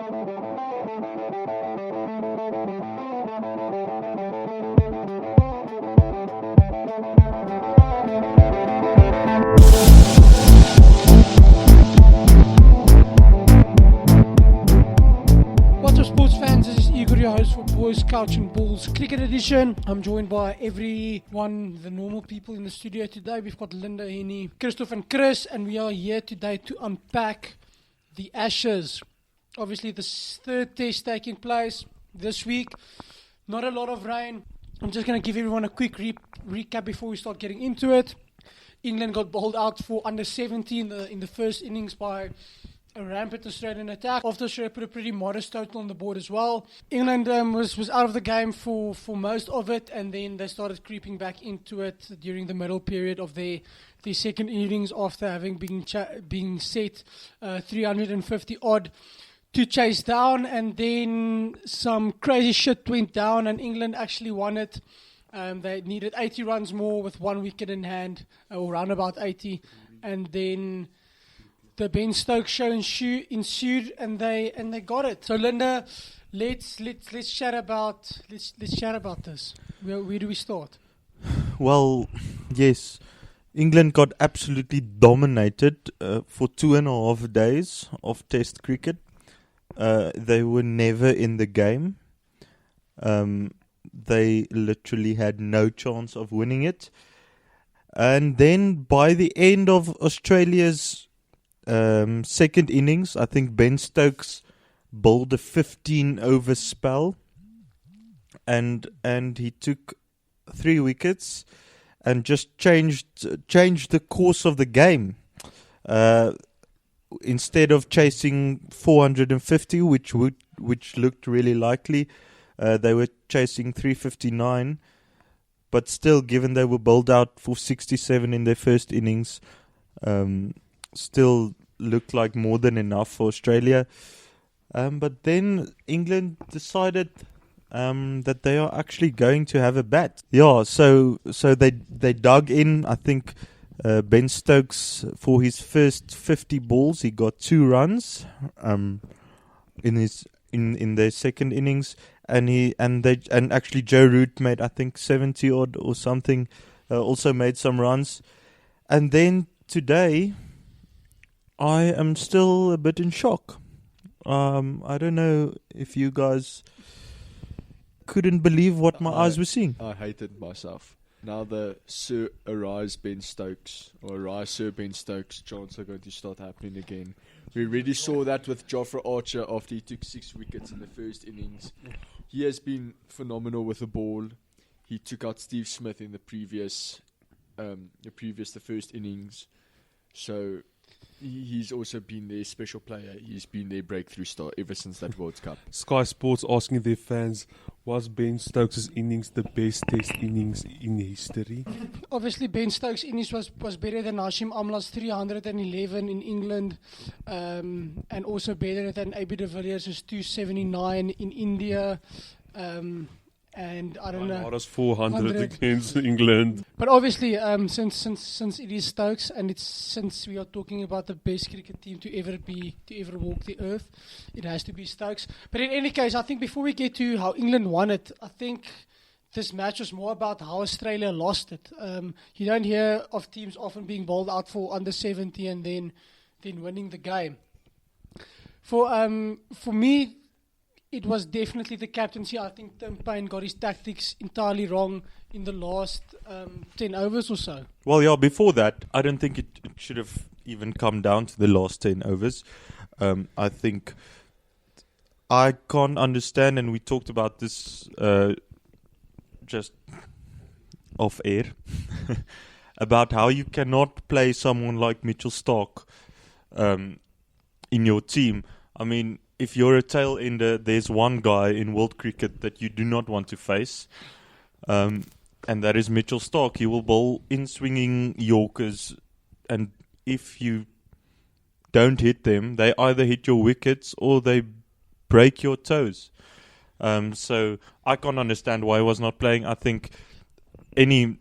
What's up, sports fans? This is Igor, your host for Boys Couch and Balls Cricket Edition. I'm joined by everyone, the normal people in the studio today. We've got Linda, Henny, Christoph and Chris, and we are here today to unpack the Ashes. Obviously, the third test taking place this week. Not a lot of rain. I'm just going to give everyone a quick recap before we start getting into it. England got bowled out for under 70 in the first innings by a rampant Australian attack. After Australia put a pretty modest total on the board as well. England was out of the game for most of it, and then they started creeping back into it during the middle period of their second innings after having been set 350 odd to chase down, and then some crazy shit went down and England actually won it. They needed 80 runs more with 1 wicket in hand, or around about 80, and then the Ben Stokes show ensued, and they got it. So Linda, let's chat about this. Where do we start? Well, yes, England got absolutely dominated for 2.5 days of Test cricket. They were never in the game. They literally had no chance of winning it. And then by the end of Australia's second innings, I think Ben Stokes bowled a 15-over spell, and he took 3 wickets and just changed the course of the game. Instead of chasing 450, which looked really likely, they were chasing 359. But still, given they were bowled out for 67 in their first innings, still looked like more than enough for Australia. But then England decided that they are actually going to have a bat. Yeah, so they dug in. I think Ben Stokes, for his first 50 balls, he got 2 runs in their second innings, and actually Joe Root made, I think, 70 odd or something, also made some runs. And then today, I am still a bit in shock. I don't know if you guys couldn't believe what my eyes were seeing. I hated myself. Now the Sir Arise Ben Stokes chants are going to start happening again. We already saw that with Jofra Archer after he took 6 wickets in the first innings. He has been phenomenal with the ball. He took out Steve Smith in the first innings. So he's also been their special player. He's been their breakthrough star ever since that World Cup. Sky Sports asking their fans, was Ben Stokes' innings the best test innings in history? Obviously, Ben Stokes' innings was better than Hashim Amla's 311 in England, and also better than AB de Villiers' 279 in India. And I don't know. Mara's 400 against England. But obviously, since it is Stokes, and since we are talking about the best cricket team to ever walk the earth, it has to be Stokes. But in any case, I think before we get to how England won it, I think this match was more about how Australia lost it. You don't hear of teams often being bowled out for under 70 and then winning the game. For me, it was definitely the captaincy. I think Tim Payne got his tactics entirely wrong in the last 10 overs or so. Well, yeah, before that, I don't think it should have even come down to the last 10 overs. I think I can't understand, and we talked about this just off air, about how you cannot play someone like Mitchell Starc in your team. I mean, if you're a tail ender, there's one guy in world cricket that you do not want to face, and that is Mitchell Starc. He will bowl in-swinging Yorkers, and if you don't hit them, they either hit your wickets or they break your toes. So I can't understand why he was not playing. I think any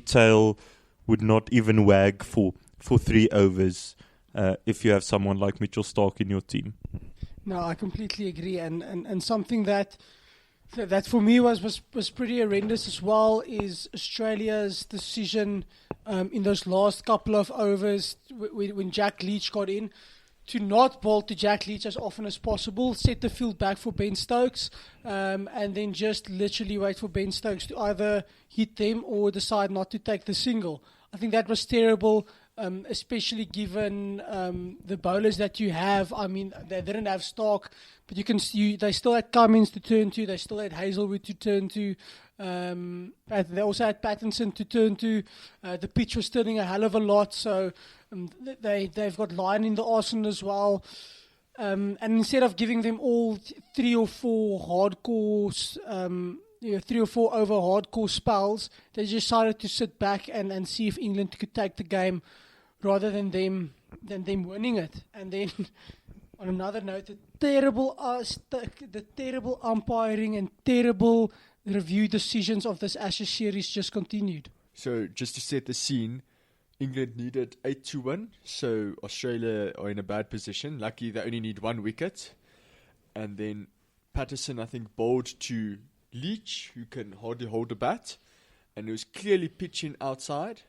tail would not even wag for 3 overs. If you have someone like Mitchell Starc in your team. No, I completely agree, and something that for me was pretty horrendous as well is Australia's decision in those last couple of overs when Jack Leach got in to not bowl to Jack Leach as often as possible, set the field back for Ben Stokes, and then just literally wait for Ben Stokes to either hit them or decide not to take the single. I think that was terrible. Especially given the bowlers that you have. I mean, they didn't have Stark, but you can see they still had Cummins to turn to. They still had Hazelwood to turn to. They also had Pattinson to turn to. The pitch was turning a hell of a lot, so they've got Lyon in the arsenal as well. And instead of giving them all 3 or 4 hardcore 3 or 4 over hardcore spells, they decided to sit back and see if England could take the game rather than them winning it. And then, on another note, the terrible umpiring and terrible review decisions of this Ashes series just continued. So, just to set the scene, England needed 8 to win, so Australia are in a bad position. Lucky they only need 1 wicket. And then Patterson, I think, bowled to Leach, who can hardly hold a bat, and it was clearly pitching outside,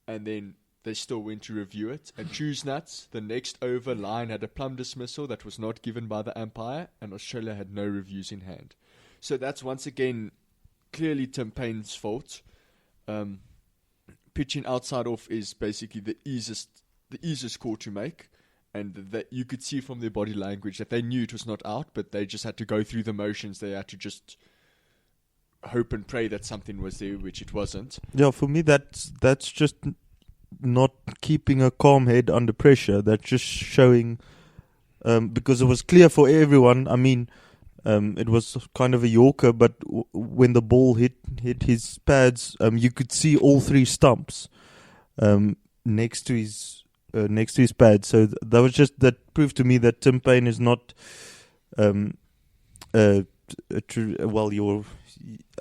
and then they still went to review it. And choose nuts, the next over, Lyon had a plum dismissal that was not given by the umpire, and Australia had no reviews in hand. So that's once again clearly Tim Payne's fault. Pitching outside off is basically the easiest call to make. And that you could see from their body language that they knew it was not out, but they just had to go through the motions. They had to just hope and pray that something was there, which it wasn't. Yeah, for me, that's just not keeping a calm head under pressure. That's just showing, because it was clear for everyone. I mean, it was kind of a Yorker, but when the ball hit his pads, you could see all 3 stumps next to his pad. So that proved to me that Tim Payne is not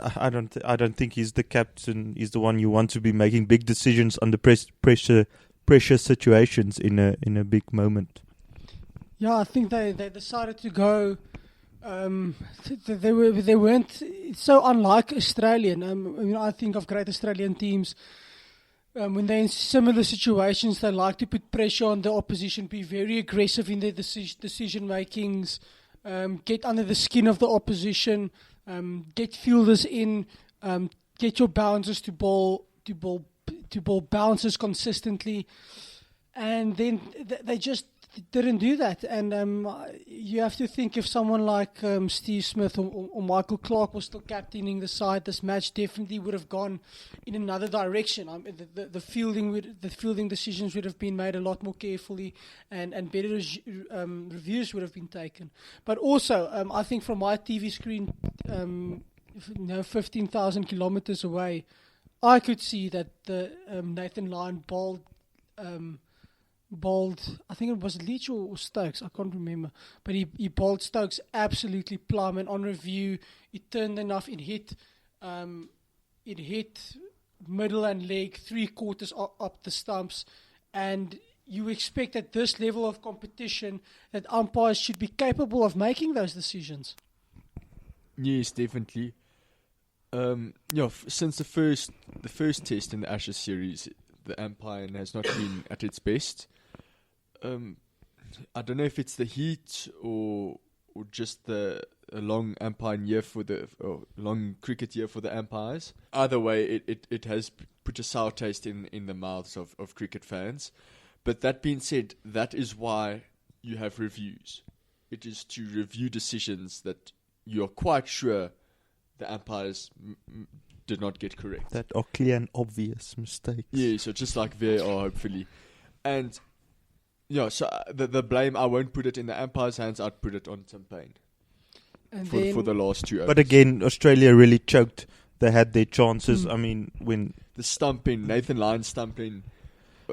I don't think he's the captain. He's the one you want to be making big decisions under pressure situations in a big moment. Yeah, I think they decided to go. They weren't. It's so unlike Australian. I think of great Australian teams. When they're in similar situations, they like to put pressure on the opposition, be very aggressive in their decision makings, get under the skin of the opposition, get fielders in, get your bouncers to bowl bounces consistently, and then they just didn't do that. And you have to think if someone like Steve Smith or Michael Clark was still captaining the side, this match definitely would have gone in another direction. The fielding decisions would have been made a lot more carefully, and better reviews would have been taken. But also, I think from my TV screen, 15,000 kilometers away, I could see that the Nathan Lyon bowled, I think it was Leach or Stokes, I can't remember, but he bowled Stokes absolutely plumb, and on review it turned enough, it hit middle and leg 3/4 up the stumps, and you expect at this level of competition that umpires should be capable of making those decisions. Yes, definitely. Since the first test in the Ashes series, the umpiring has not been at its best. I don't know if it's the heat or just a long umpiring year long cricket year for the umpires. Either way, it has put a sour taste in the mouths of cricket fans. But that being said, that is why you have reviews. It is to review decisions that you are quite sure the umpires did not get correct. That are clear and obvious mistakes. Yeah, so just like VAR, hopefully. And so the blame, I won't put it in the umpire's hands, I'd put it on Tim Payne for the last 2 overs. But again, Australia really choked. They had their chances. I mean, when the stumping, Nathan Lyon stumping,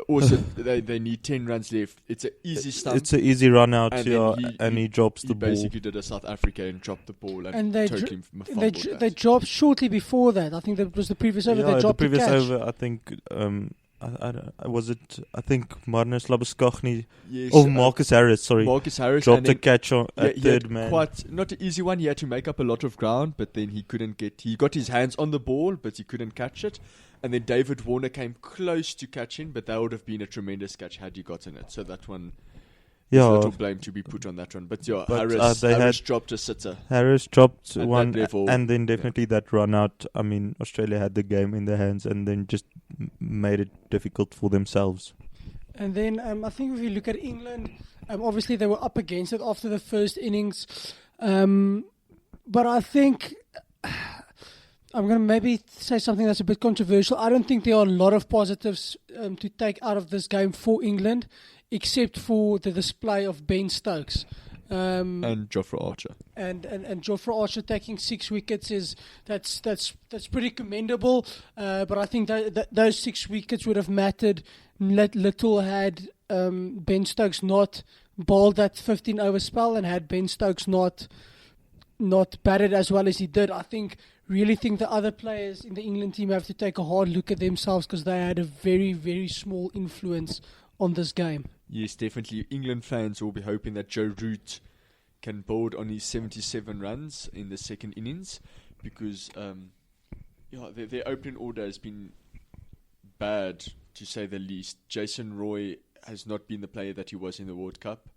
also they need 10 runs left. It's an easy stump. It's an easy run out, and he drops the ball. He basically did a South Africa and dropped the ball and totally fumbled they dropped shortly before that. I think that was the previous over. They dropped the previous the catch. over. I think was it? I think Marnus Labuschagne. Yes, Oh, Marcus Harris. Sorry, Marcus Harris dropped and a then catch on at he third had man. quite not an easy one. He had to make up a lot of ground, but then he couldn't get. He got his hands on the ball, but he couldn't catch it. And then David Warner came close to catching, but that would have been a tremendous catch had he gotten it. So that one, there's Yeah, little blame to be put on that one. But yeah, But, Harris they had- dropped a sitter. Harris dropped At one, that level, and then definitely that run out. I mean, Australia had the game in their hands, and then just made it difficult for themselves. And then I think if you look at England, obviously they were up against it after the first innings. But I think I'm going to maybe say something that's a bit controversial. I don't think there are a lot of positives to take out of this game for England, except for the display of Ben Stokes. And Jofra Archer. And Jofra Archer taking 6 wickets that's pretty commendable. But I think that those 6 wickets would have mattered little had Ben Stokes not bowled that 15 over spell, and had Ben Stokes not batted as well as he did. I really think the other players in the England team have to take a hard look at themselves, because they had a very, very small influence on this game. Yes, definitely. England fans will be hoping that Joe Root can bowl on his 77 runs in the second innings, because their opening order has been bad, to say the least. Jason Roy has not been the player that he was in the World Cup.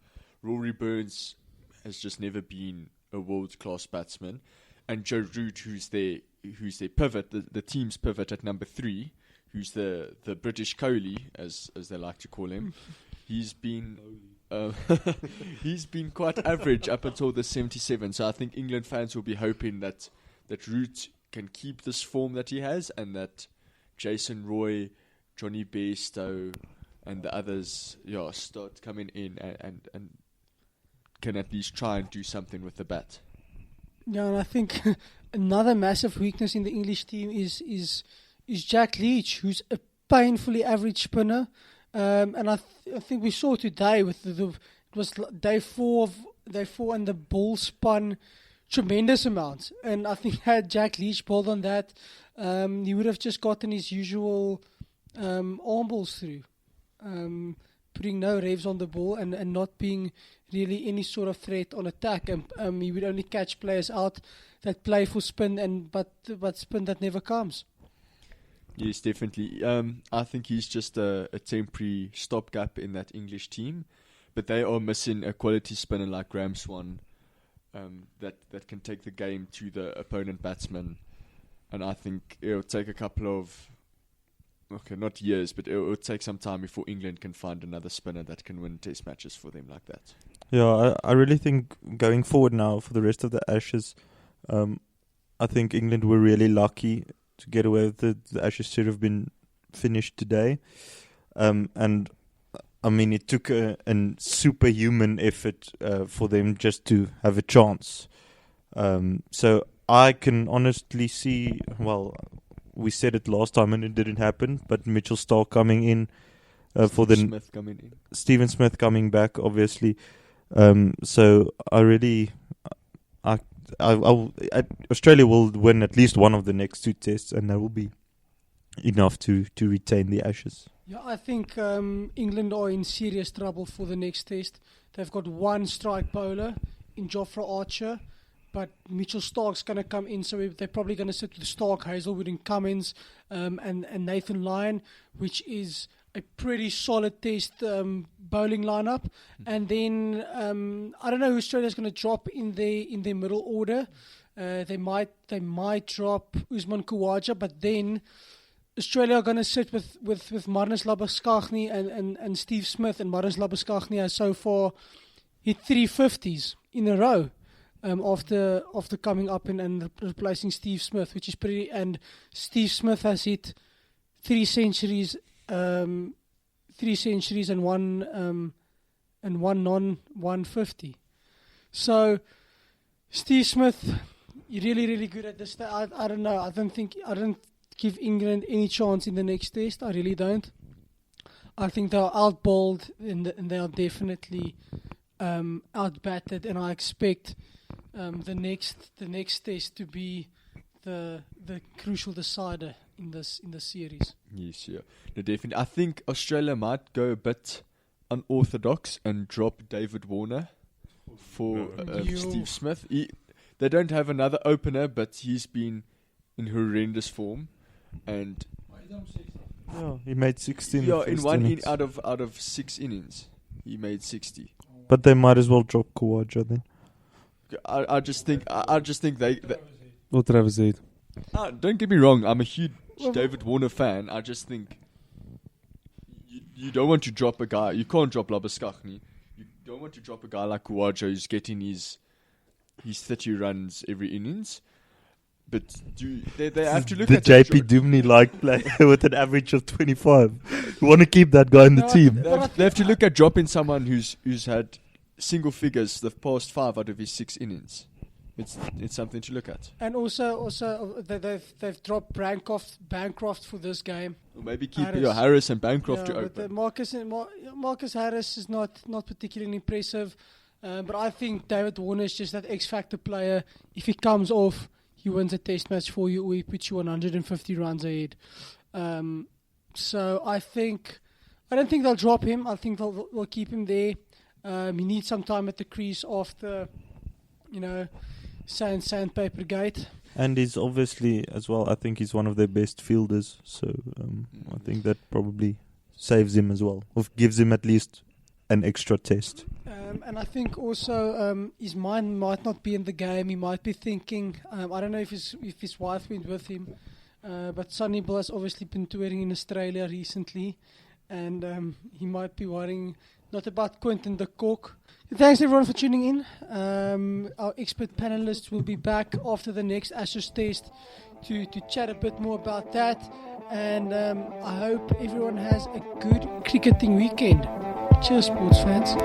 Rory Burns has just never been a world-class batsman. And Joe Root, who's their pivot, the team's pivot at number 3, who's the British Kohli, as they like to call him, he's been quite average up until the 77. So I think England fans will be hoping that Root can keep this form that he has, and that Jason Roy, Johnny Bairstow, and the others start coming in and can at least try and do something with the bat. Yeah, and I think another massive weakness in the English team is Jack Leach, who's a painfully average spinner. And I think we saw today with it was day four, and the ball spun tremendous amounts. And I think had Jack Leach bowled on that, he would have just gotten his usual arm balls through, putting no revs on the ball and not being really any sort of threat on attack. And he would only catch players out that play for spin, but spin that never comes. Yes, definitely. I think he's just a temporary stopgap in that English team, but they are missing a quality spinner like Graham Swan, that can take the game to the opponent batsman. And I think it'll take a couple of, not years, but it'll take some time before England can find another spinner that can win test matches for them like that. Yeah, I really think going forward now for the rest of the Ashes, I think England were really lucky to get away with it. The Ashes should have been finished today. And I mean, it took a superhuman effort for them just to have a chance. So I can honestly see, well, we said it last time and it didn't happen, but Mitchell Starc coming in for the Smith coming in. Stephen Smith coming back, obviously. So I really, Australia will win at least one of the next 2 tests, and that will be enough to retain the Ashes. Yeah, I think England are in serious trouble for the next test. They've got one strike bowler in Jofra Archer, but Mitchell Starc's going to come in, so they're probably going to sit with Starc, Hazelwood and Cummins, and Nathan Lyon, which is a pretty solid test bowling lineup. And then I don't know who Australia's going to drop in their middle order. They might drop Usman Khawaja, but then Australia are going to sit with Marnus Labuschagne and Steve Smith, and Marnus Labuschagne has so far hit 350s in a row after coming up and replacing Steve Smith, which is pretty. And Steve Smith has hit 3 centuries, 3 centuries and one non-150. So Steve Smith, really, really good at this. I don't know. I don't give England any chance in the next test. I really don't. I think they are out-bowled and they are definitely out-batted, and I expect the next test to be the crucial decider in this series. Yes, yeah. No, definitely. I think Australia might go a bit unorthodox and drop David Warner for You. Steve Smith. They don't have another opener, but he's been in horrendous form. And Yeah, he made 16. yeah, the in first one innings. out of 6 innings, he made 60. But they might as well drop Kawaja then. I just think they Or Travis Head. don't get me wrong. I'm a huge David Warner fan. I just think you don't want to drop a guy. You can't drop Labuschagne. You don't want to drop a guy like Kawaja who's getting his 30 runs every innings. But they have to look the at JP Dumney like player with an average of 25. You want to keep that guy in the No, team. They have to look at dropping someone who's had single figures the past 5 out of his 6 innings. It's something to look at. And also they've dropped Bancroft for this game. Or maybe keep Harris. Harris and Bancroft to But open. Marcus Harris is not particularly impressive. But I think David Warner is just that X factor player. If he comes off, he wins a test match for you, or he puts you 150 runs ahead. So I don't think they'll drop him. I think they'll keep him there. He needs some time at the crease after, sandpaper gate. And he's obviously, as well, I think he's one of their best fielders. So I think that probably saves him as well. Or gives him at least an extra test. And I think also his mind might not be in the game. He might be thinking, I don't know if his wife went with him, but Sonny Bill has obviously been touring in Australia recently, and he might be worrying not about Quentin de Kock. Thanks everyone for tuning in. Our expert panelists will be back after the next Ashes test to chat a bit more about that, and I hope everyone has a good cricketing weekend. Cheers, sports fans.